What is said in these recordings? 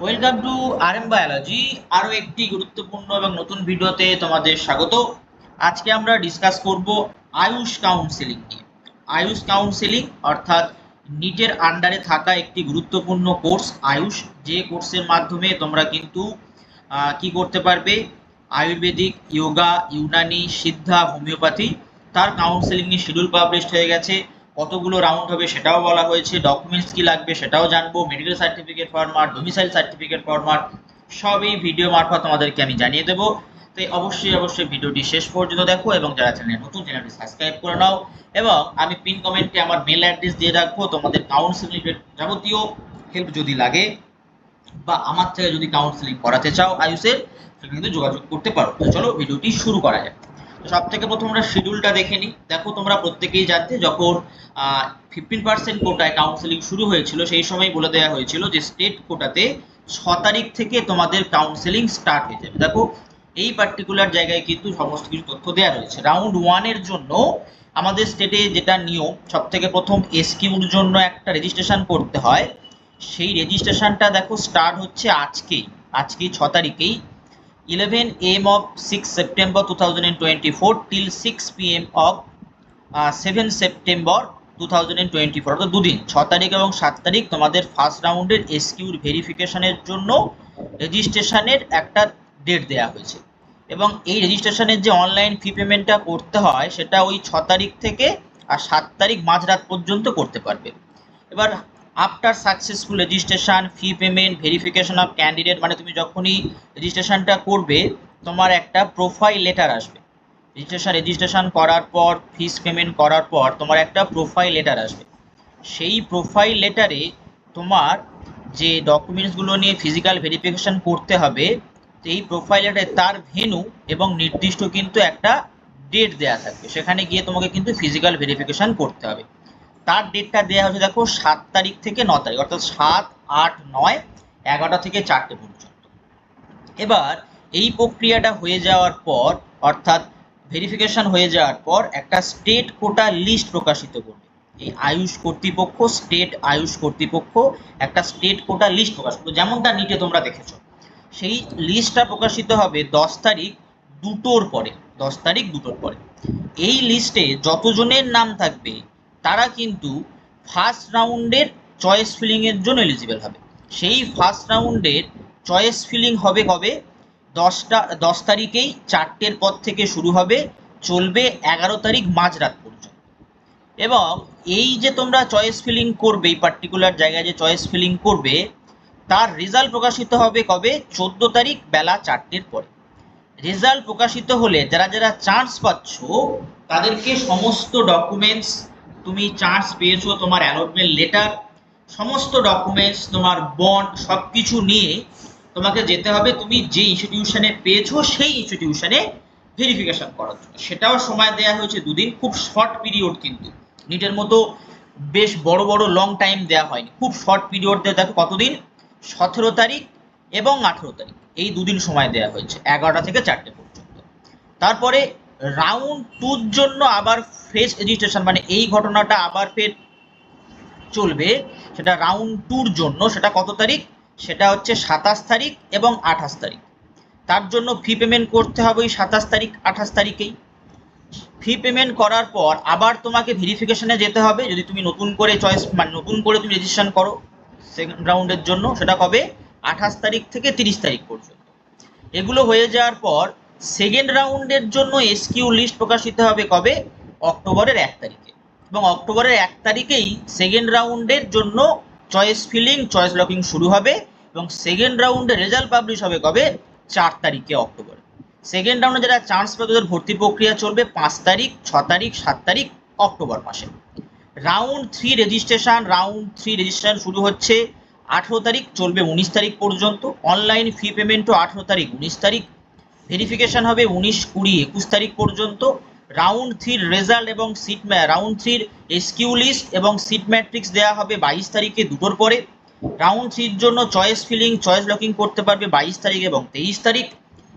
Welcome to RM biology. আরো একটি গুরুত্বপূর্ণ এবং নতুন ভিডিওতে তোমাদের স্বাগত। আজকে আমরা ডিসকাস করব আয়ুষ কাউন্সেলিং নিয়ে। আয়ুষ কাউন্সেলিং অর্থাৎ নিটের আন্ডারে থাকা একটি গুরুত্বপূর্ণ কোর্স আয়ুষ, যে কোর্সের মাধ্যমে তোমরা কিন্তু কি করতে পারবে, আয়ুর্বেদিক, যোগা, ইউনানি, সিদ্ধা, হোমিওপ্যাথি, তার কাউন্সেলিং এর শিডিউল পাবলিশড হয়ে গেছে। কতগুলো রাউন্ড হবে সেটাও বলা হয়েছে, ডকুমেন্টস কি লাগবে সেটাও জানবো, medical certificate format, domicile certificate format, সব এই ভিডিও মারফত তোমাদেরকে আমি জানিয়ে দেবো। তাই অবশ্যই ভিডিওটি শেষ পর্যন্ত দেখো এবং যারা চ্যানেলে নতুন, চ্যানেলটি সাবস্ক্রাইব করে নাও। এবং আমি পিন কমেন্টে আমার মেল অ্যাড্রেস দিয়ে রাখবো, তোমাদের কাউন্সেলিং যাবতীয় হেল্প যদি লাগে বা আমার থেকে যদি কাউন্সেলিং করাতে চাও আয়ুষের, সেখানে কিন্তু যোগাযোগ করতে পারো। তো চলো ভিডিওটি শুরু করা যাক। তো সব থেকে প্রথম আমরা শিডিউলটা দেখে নিই। দেখো, তোমরা প্রত্যেকেই জানতে, যখন 15% কোটায় কাউন্সেলিং শুরু হয়েছিল সেই সময় বলে দেওয়া হয়েছিল যে স্টেট কোটাতে 6 তারিখ থেকে তোমাদের কাউন্সেলিং স্টার্ট হয়ে যাবে। দেখো, এই পার্টিকুলার জায়গায় কিন্তু সমস্ত কিছু তথ্য দেওয়া রয়েছে। রাউন্ড ওয়ানের জন্য আমাদের স্টেটে যেটা নিয়ম, সব থেকে প্রথম এসকিউর জন্য একটা রেজিস্ট্রেশন করতে হয়। সেই রেজিস্ট্রেশনটা দেখো স্টার্ট হচ্ছে আজকেই 6 তারিখেই, 11 AM of 6 September 2024 till 6 PM of 7 September 2024, অর্থাৎ দুদিন, 6 তারিখ এবং 7 তারিখ তোমাদের ফার্স্ট রাউন্ডের এসকিউর ভেরিফিকেশনের জন্য রেজিস্ট্রেশনের একটা ডেট দেওয়া হয়েছে। এবং এই রেজিস্ট্রেশনের যে অনলাইন ফি পেমেন্টটা করতে হয় সেটা ওই 6 তারিখ থেকে আর 7 তারিখ মাঝরাত পর্যন্ত করতে পারবে। এবার after successful registration, fee payment, verification of candidate, মানে তুমি যখনই রেজিস্ট্রেশনটা করবে তোমার একটা প্রোফাইল লেটার আসবে। রেজিস্ট্রেশন করার পর, ফিস পেমেন্ট করার পর তোমার একটা প্রোফাইল লেটার আসবে। সেই প্রোফাইল লেটারে তোমার যে ডকুমেন্টসগুলো নিয়ে ফিজিক্যাল ভেরিফিকেশন করতে হবে, তো এই প্রোফাইল লেটারে তার ভেন্যু এবং নির্দিষ্ট কিন্তু একটা ডেট দেওয়া থাকবে, সেখানে গিয়ে তোমাকে কিন্তু ফিজিক্যাল ভেরিফিকেশন করতে হবে। তার ডেটটা দেওয়া হচ্ছে দেখো 7 তারিখ থেকে 9 তারিখ, অর্থাৎ 7, 8, 9, 11টা থেকে 4টে পর্যন্ত। এবার এই প্রক্রিয়াটা হয়ে যাওয়ার পর, অর্থাৎ ভেরিফিকেশন হয়ে যাওয়ার পর, একটা স্টেট কোটা লিস্ট প্রকাশিত করবে এই আয়ুষ কর্তৃপক্ষ। স্টেট আয়ুষ কর্তৃপক্ষ একটা স্টেট কোটা লিস্ট প্রকাশ করবে, যেমনটা নিটে তোমরা দেখেছো। সেই লিস্টটা প্রকাশিত হবে 10 তারিখ 2টোর পরে। 10 তারিখ 2টোর পরে এই লিস্টে যতজনের নাম থাকবে তারা কিন্তু ফার্স্ট রাউন্ডের চয়েস ফিলিং এর জন্য এলিজিবল হবে। সেই ফার্স্ট রাউন্ডের চয়েস ফিলিং হবে কবে? 10 তারিখেই 4টের পর থেকে শুরু হবে, চলবে 11 তারিখ মাঝরাত পর্যন্ত। এবং এই যে তোমরা চয়েস ফিলিং করবে, এই পার্টিকুলার জায়গায় যে চয়েস ফিলিং করবে, তার রেজাল্ট প্রকাশিত হবে কবে? 14 তারিখ বেলা 4টের পরে। রেজাল্ট প্রকাশিত হলে যারা যারা চান্স পাচ্ছ তাদেরকে সমস্ত ডকুমেন্টস, তুমি চান্স পেয়েছো, তোমার অ্যালটমেন্ট লেটার, সমস্ত ডকুমেন্টস, তোমার বন্ড, সব কিছু নিয়ে তোমাকে যেতে হবে তুমি যে ইনস্টিটিউশনে পেয়েছো সেই ইনস্টিটিউশনে ভেরিফিকেশন করার জন্য। সেটাও সময় দেওয়া হয়েছে 2 দিন, খুব শর্ট পিরিয়ড, কিন্তু নিটের মতো বেশ বড় বড় লং টাইম দেওয়া হয়নি, খুব শর্ট পিরিয়ড দিয়ে। দেখো কতদিন, 17 তারিখ এবং 18 তারিখ, এই 2 দিন সময় দেওয়া হয়েছে, 11টা থেকে 4টে পর্যন্ত। তারপরে রাউন্ড টুর জন্য আবার ফ্রেশ রেজিস্ট্রেশন, মানে এই ঘটনাটা আবার ফের চলবে। সেটা রাউন্ড টুর জন্য, সেটা কত তারিখ? সেটা হচ্ছে 27 তারিখ এবং 28 তারিখ। তার জন্য ফি পেমেন্ট করতে হবে ওই 27 তারিখ 28 তারিখেই। ফি পেমেন্ট করার পর আবার তোমাকে ভেরিফিকেশনে যেতে হবে, যদি তুমি নতুন করে চয়েস, মানে নতুন করে তুমি রেজিস্ট্রেশন করো সেকেন্ড রাউন্ডের জন্য, সেটা কবে? 28 তারিখ থেকে 30 তারিখ পর্যন্ত। এগুলো হয়ে যাওয়ার পর সেকেন্ড রাউন্ডের জন্য এসকিউ লিস্ট প্রকাশিত হবে কবে? অক্টোবরের 1 তারিখে। এবং অক্টোবরের 1 তারিখেই সেকেন্ড রাউন্ডের জন্য চয়েস ফিলিং, চয়েস লকিং শুরু হবে। এবং সেকেন্ড রাউন্ডের রেজাল্ট পাবলিশ হবে কবে? 4 তারিখে অক্টোবর। সেকেন্ড রাউন্ডে যারা চান্স পাবে তাদের ভর্তি প্রক্রিয়া চলবে 5 তারিখ, 6 তারিখ, 7 তারিখ অক্টোবর মাসে। রাউন্ড 3 রেজিস্ট্রেশন শুরু হচ্ছে 18 তারিখ, চলবে 19 তারিখ পর্যন্ত। অনলাইন ফি পেমেন্টও 18 তারিখ, 19 তারিখ। ভেরিফিকেশন হবে 19, 20, 21 তারিখ পর্যন্ত। রাউন্ড 3 রেজাল্ট এবং রাউন্ড 3 এসকিউ লিস্ট এবং সিট ম্যাট্রিক্স দেওয়া হবে 22 তারিখে 2টোর পরে। রাউন্ড 3 জন্য চয়েস ফিলিং, চয়েস লকিং করতে পারবে 22 তারিখ এবং 23 তারিখ।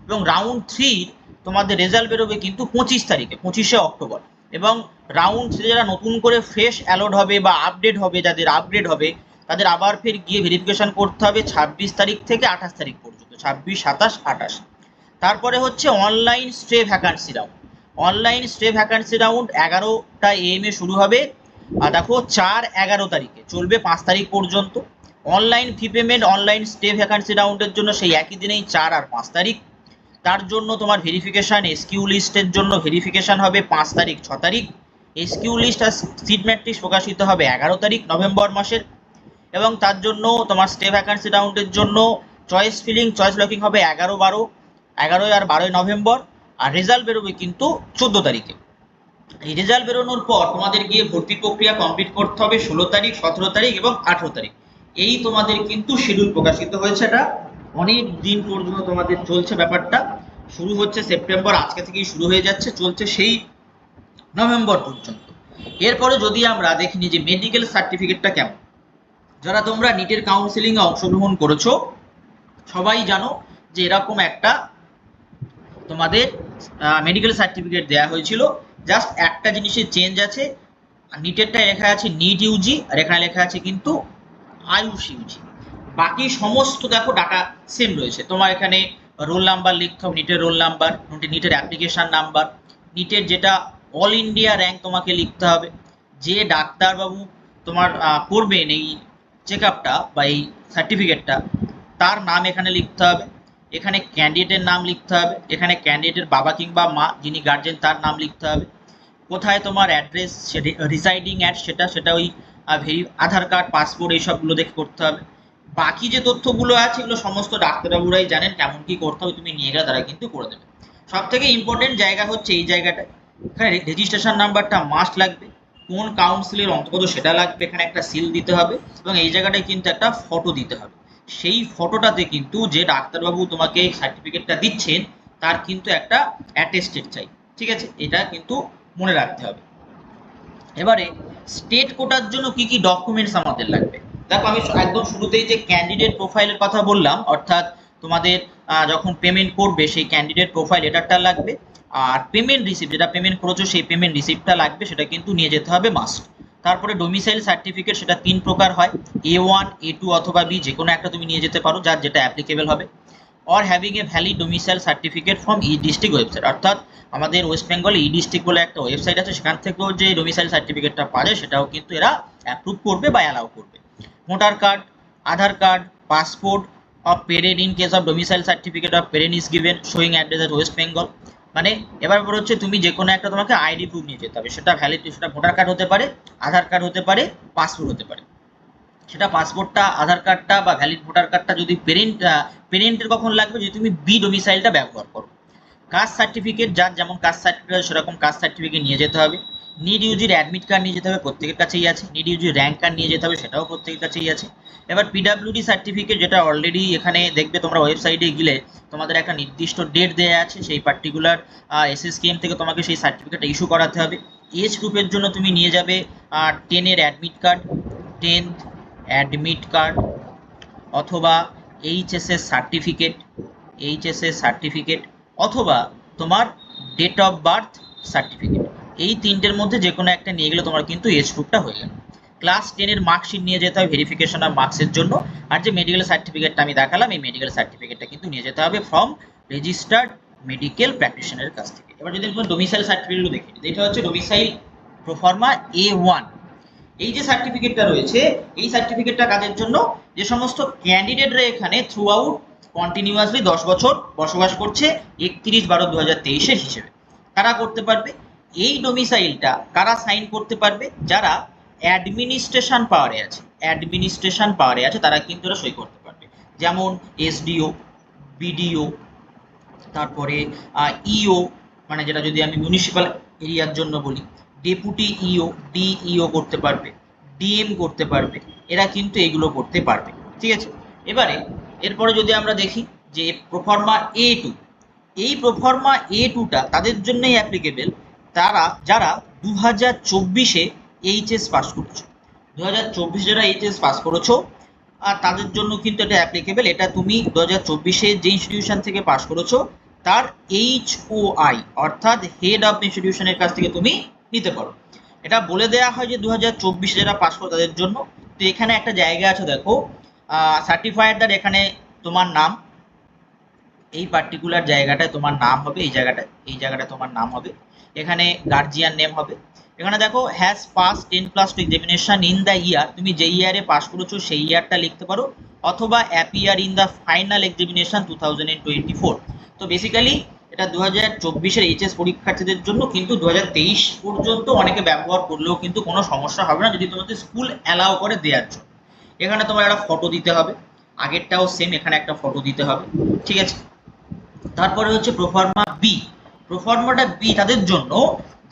এবং রাউন্ড 3 তোমাদের রেজাল্ট বেরোবে কিন্তু 25 তারিখে, 25শে অক্টোবর। এবং রাউন্ড 3 যারা নতুন করে ফ্রেশ অ্যালোড হবে বা আপডেট হবে, যাদের আপগ্রেড হবে তাদের আবার ফের গিয়ে ভেরিফিকেশন করতে হবে 26 তারিখ থেকে 28 তারিখ পর্যন্ত, 26, 27, 28। তারপরে হচ্ছে online stray vacancy round. Online stray vacancy round 11টা AM এ শুরু হবে, আর দেখো 4-11 তারিখে চলবে 5 তারিখ পর্যন্ত। Online fee payment online stay vacancy রাউন্ডের জন্য সেই একই দিনেই 4 আর 5 তারিখ। তার জন্য তোমার ভেরিফিকেশন এসকিউ লিস্টের জন্য ভেরিফিকেশন হবে 5 তারিখ, 6 তারিখ। এসকিউ লিস্ট আর সিট ম্যাট্রিক্স প্রকাশিত হবে 11 তারিখ নভেম্বর মাসের। এবং তার জন্য তোমার স্টে ভ্যাকান্সি রাউন্ডের জন্য চয়েস ফিলিং চয়েস লকিং হবে 11 আর 12 নভেম্বর। আর রেজাল্ট বেরোবে কিন্তু 14 তারিখে। এই রেজাল্ট বেরোনোর পর তোমাদের গিয়ে ভর্তি প্রক্রিয়া কমপ্লিট করতে হবে 16 তারিখ, 17 তারিখ এবং 18 তারিখ। এই তোমাদের কিন্তু শিডিউল প্রকাশিত হয়েছে। এটা অনেক দিন পর্যন্ত তোমাদের চলছে ব্যাপারটা। শুরু হচ্ছে সেপ্টেম্বর, আজকে থেকেই শুরু হয়ে যাচ্ছে, চলছে সেই নভেম্বর পর্যন্ত। এরপরে যদি আমরা দেখিনি যে মেডিকেল সার্টিফিকেটটা কেমন, যারা তোমরা নিটের কাউন্সিলিং এ অংশগ্রহণ করেছো সবাই জানো যে এরকম একটা তোমাদের মেডিকেল সার্টিফিকেট দেওয়া হয়েছিল। জাস্ট একটা জিনিসের চেঞ্জ আছে, নিটেরটা লেখা আছে নিট ইউজি আর এখানে লেখা আছে কিন্তু আয়ুষ ইউজি। বাকি সমস্ত দেখো ডাটা সেম রয়েছে। তোমার এখানে রোল নাম্বার লিখতে হবে, নিটের রোল নাম্বার, নিটের অ্যাপ্লিকেশন নাম্বার, নিটের যেটা অল ইন্ডিয়া র্যাঙ্ক তোমাকে লিখতে হবে, যে ডাক্তারবাবু তোমার করবেন এই চেক আপটা বা এই সার্টিফিকেটটা তার নাম এখানে লিখতে হবে, এখানে ক্যান্ডিডেটের নাম লিখতে হবে, এখানে ক্যান্ডিডেটের বাবা কিংবা মা যিনি গার্জেন তার নাম লিখতে হবে, কোথায় তোমার অ্যাড্রেস রিসাইডিং অ্যাট সেটা ওই আধার কার্ড পাসপোর্ট এইসবগুলো দেখে করতে হবে। বাকি যে তথ্যগুলো আছে এগুলো সমস্ত ডাক্তারবাবুরাই জানেন কেমন কি করতে হবে, তুমি নিয়ে গেলে তারা কিন্তু করে দেবে। সব থেকে ইম্পর্টেন্ট জায়গা হচ্ছে এই জায়গাটা, এখানে রেজিস্ট্রেশন নাম্বারটা মাস্ট লাগবে, কোন কাউন্সিলের অন্তর্গত সেটা লাগবে, এখানে একটা সিল দিতে হবে এবং এই জায়গাটায় কিন্তু একটা ফটো দিতে হবে। সেই ফটোটাতে কিন্তু যে ডাক্তারবাবু তোমাকে সার্টিফিকেটটা দিচ্ছেন তার কিন্তু একটা অ্যাটেস্টেড চাই, ঠিক আছে? এটা কিন্তু মনে রাখতে হবে। এবারে স্টেট কোটার জন্য কি কি ডকুমেন্টস আমাদের লাগবে, দেখো আমি একদম শুরুতেই যে ক্যান্ডিডেট প্রোফাইলের কথা বললাম, অর্থাৎ তোমাদের যখন পেমেন্ট করবে সেই ক্যান্ডিডেট প্রোফাইল এটারটা লাগবে, আর পেমেন্ট রিসিপ্ট যেটা পেমেন্ট করেছো সেই পেমেন্ট রিসিপ্টটা লাগবে, সেটা কিন্তু নিয়ে যেতে হবে মাস্ট। তারপরে ডোমিসাইল সার্টিফিকেট, সেটা 3 প্রকার হয়, A1, A2 অথবা B, যে কোনো একটা তুমি নিয়ে যেতে পারো যার যেটা অ্যাপ্লিকেবল হবে। or having a valid domicile certificate from e-district website, অর্থাৎ আমাদের ওয়েস্ট বেঙ্গল e-district বলে একটা ওয়েবসাইট আছে, সেখান থেকেও যে ডোমিসাইল সার্টিফিকেটটা পারে সেটাও কিন্তু এরা অ্যাপ্রুভ করবে বা অ্যালাউ করবে। Voter card, Aadhaar card, passport of parent in case of domicile certificate of parent is given showing address at West Bengal. মানে এবার হচ্ছে তুমি যে কোনো একটা তোমাকে আইডি প্রুফ নিয়ে যেতে হবে, সেটা ভ্যালিড, সেটা ভোটার কার্ড হতে পারে, আধার কার্ড হতে পারে, পাসপোর্ট হতে পারে। সেটা পাসপোর্টটা, আধার কার্ডটা বা ভ্যালিড ভোটার কার্ডটা যদি পেরেন্টের কখন লাগবে, যদি তুমি বি ডোমিসাইলটা ব্যবহার করো। কাস্ট সার্টিফিকেট, যার যেমন কাস্ট সার্টিফিকেট সেরকম কাস্ট সার্টিফিকেট নিয়ে যেতে হবে। নিড ইউজির অ্যাডমিট কার্ড নিয়ে যেতে হবে, প্রত্যেকের কাছেই আছে। নিড ইউজির র্যাঙ্ক কার্ড নিয়ে যেতে হবে, সেটাও প্রত্যেকের কাছেই আছে। এবার পিডাব্লিউডি সার্টিফিকেট, যেটা অলরেডি এখানে দেখবে তোমরা ওয়েবসাইটে গেলে তোমাদের একটা নির্দিষ্ট ডেট দেওয়া আছে, সেই পার্টিকুলার SSKM থেকে তোমাকে সেই সার্টিফিকেটটা ইস্যু করাতে হবে। এজ গ্রুপের জন্য তুমি নিয়ে যাবে 10-এর admit card, 10th admit card অথবা এইচএসএস সার্টিফিকেট অথবা তোমার ডেট অফ বার্থ সার্টিফিকেট। এই তিনটের মধ্যে যে কোনো একটা নিয়ে গেলে তোমার কিন্তু এজ গ্রুপটা হয়ে গেল। ক্লাস 10-এর মার্কশিট নিয়ে যেতে হবে ভেরিফিকেশন অফ মার্কসের জন্য। আর যে মেডিকেল সার্টিফিকেটটা আমি দেখালাম, এই মেডিকেল সার্টিফিকেটটা কিন্তু নিয়ে যেতে হবে ফ্রম রেজিস্টার্ড মেডিকেল প্র্যাকটিশনারের কাছ থেকে। এবার যদি তুমি ডোমিসাইল সার্টিফিকেটগুলো দেখি, এটা হচ্ছে ডোমিসাইল প্রোফর্মা A1। এই যে সার্টিফিকেটটা রয়েছে, এই সার্টিফিকেটটা কাদের জন্য, যে সমস্ত ক্যান্ডিডেটরা এখানে থ্রু আউট কন্টিনিউয়াসলি 10 বছর বসবাস করছে 31/12/2023 হিসেবে, তারা করতে পারবে। এই ডোমিসাইলটা কারা সাইন করতে পারবে, যারা অ্যাডমিনিস্ট্রেশন পাওয়ারে আছে তারা কিন্তু এরা সই করতে পারবে। যেমন SDO, BDO, তারপরে EO, মানে যেটা যদি আমি মিউনিসিপ্যাল এরিয়ার জন্য বলি, ডেপুটি EO, DEO করতে পারবে, DM করতে পারবে, এরা কিন্তু এগুলো করতে পারবে, ঠিক আছে? এবারে এরপরে যদি আমরা দেখি যে প্রোফর্মা A2, এই প্রোফর্মা A2টা তাদের জন্যই অ্যাপ্লিকেবল, যারা 2024-এ এইচএস পাস করেছো। 2024 যারা এইচএস পাস করেছো আর তাদের জন্য কিন্তু এটা অ্যাপ্লিকেবল। এটা তুমি 2024-এ যে ইনস্টিটিউশন থেকে পাস করেছো তার HOI অর্থাৎ হেড অফ ইনস্টিটিউশনের কাছ থেকে তুমি নিতে পারো। এটা বলে দেওয়া হয় যে 2024-এ যারা পাস করো তাদের জন্য, তো এখানে একটা জায়গা আছে দেখো, সার্টিফায়ার দ্যাট, এখানে তোমার নাম, এই পার্টিকুলার জায়গাটায় তোমার নাম হবে, এই জায়গাটায় তোমার নাম হবে, এখানে গার্জিয়ান নেম হবে। এখানে দেখো has pass 10+2 examination in the year, তুমি যে ইয়ারে পাস করেছো সেই ইয়ারটা লিখতে পারো, অথবা appear in the final examination 2024। তো বেসিক্যালি এটা 2024-এর এইচএস পরীক্ষার্থীদের জন্য, কিন্তু 2023 পর্যন্ত অনেকে ব্যবহার করলেও কিন্তু কোনো সমস্যা হবে না, যদি তোমাদের স্কুল অ্যালাউ করে দেওয়ার জন্য। এখানে তোমার একটা ফটো দিতে হবে, আগেরটাও সেম, এখানে একটা ফটো দিতে হবে, ঠিক আছে। তারপরে হচ্ছে প্রোফার্মা বি। প্রোফার্মাটা বি তাদের জন্য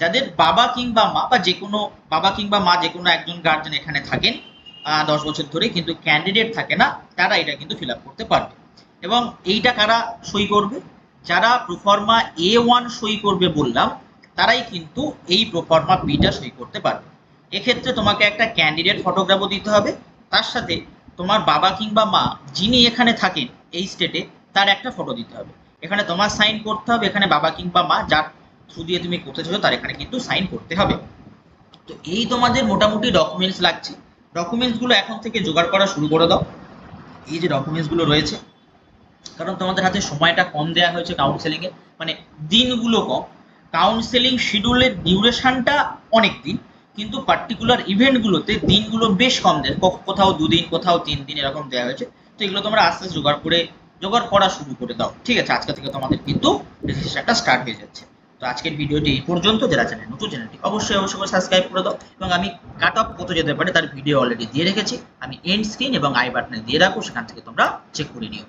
যাদের বাবা কিংবা মা যে কোনো একজন গার্জেন এখানে থাকেন 10 বছর ধরে, কিন্তু ক্যান্ডিডেট থাকে না, তারা এটা কিন্তু ফিল আপ করতে পারবে। এবং এইটা কারা সই করবে? যারা প্রোফার্মা A1 সই করবে বললাম, তারাই কিন্তু এই প্রোফার্মা বিটা সই করতে পারবে। এক্ষেত্রে তোমাকে একটা ক্যান্ডিডেট ফটোগ্রাফও দিতে হবে, তার সাথে তোমার বাবা কিংবা মা যিনি এখানে থাকেন এই স্টেটে, তার একটা ফটো দিতে হবে। এখানে তোমার সাইন করতে হবে, এখানে বাবা কিংবা মা যার থ্রু দিয়ে তুমি করতে চাইছো তার এখানে কিন্তু সাইন করতে হবে। তো এই তোমাদের মোটামুটি ডকুমেন্টস লাগছে। ডকুমেন্টসগুলো এখন থেকে জোগাড় করা শুরু করে দাও, এই যে ডকুমেন্টসগুলো রয়েছে, কারণ তোমাদের হাতে সময়টা কম দেওয়া হয়েছে কাউন্সেলিং এ, মানে দিনগুলো কম। কাউন্সেলিং শিডিউলের ডিউরেশনটা অনেক দিন, কিন্তু পার্টিকুলার ইভেন্টগুলোতে দিনগুলো বেশ কম দেয়, কোথাও 2 দিন, কোথাও 3 দিন এরকম দেওয়া হয়েছে। তো এগুলো তোমরা আস্তে আস্তে জোগাড় করা শুরু করে দাও, ঠিক আছে। আজকে থেকে তোমাদের কিন্তু রেজিস্ট্রেশনটা স্টার্ট হয়ে যাচ্ছে। তো আজকের ভিডিওটি এই পর্যন্ত। যারা চ্যানেল নতুন, চ্যানেলটি অবশ্যই করে সাবস্ক্রাইব করে দাও, এবং আমি কাট অফ কত যেতে পারে তার ভিডিও অলরেডি দিয়ে রেখেছি, আমি এন্ড স্ক্রিন এবং আই বাটনে দিয়ে রাখবো, সেখান থেকে তোমরা চেক করে নিও।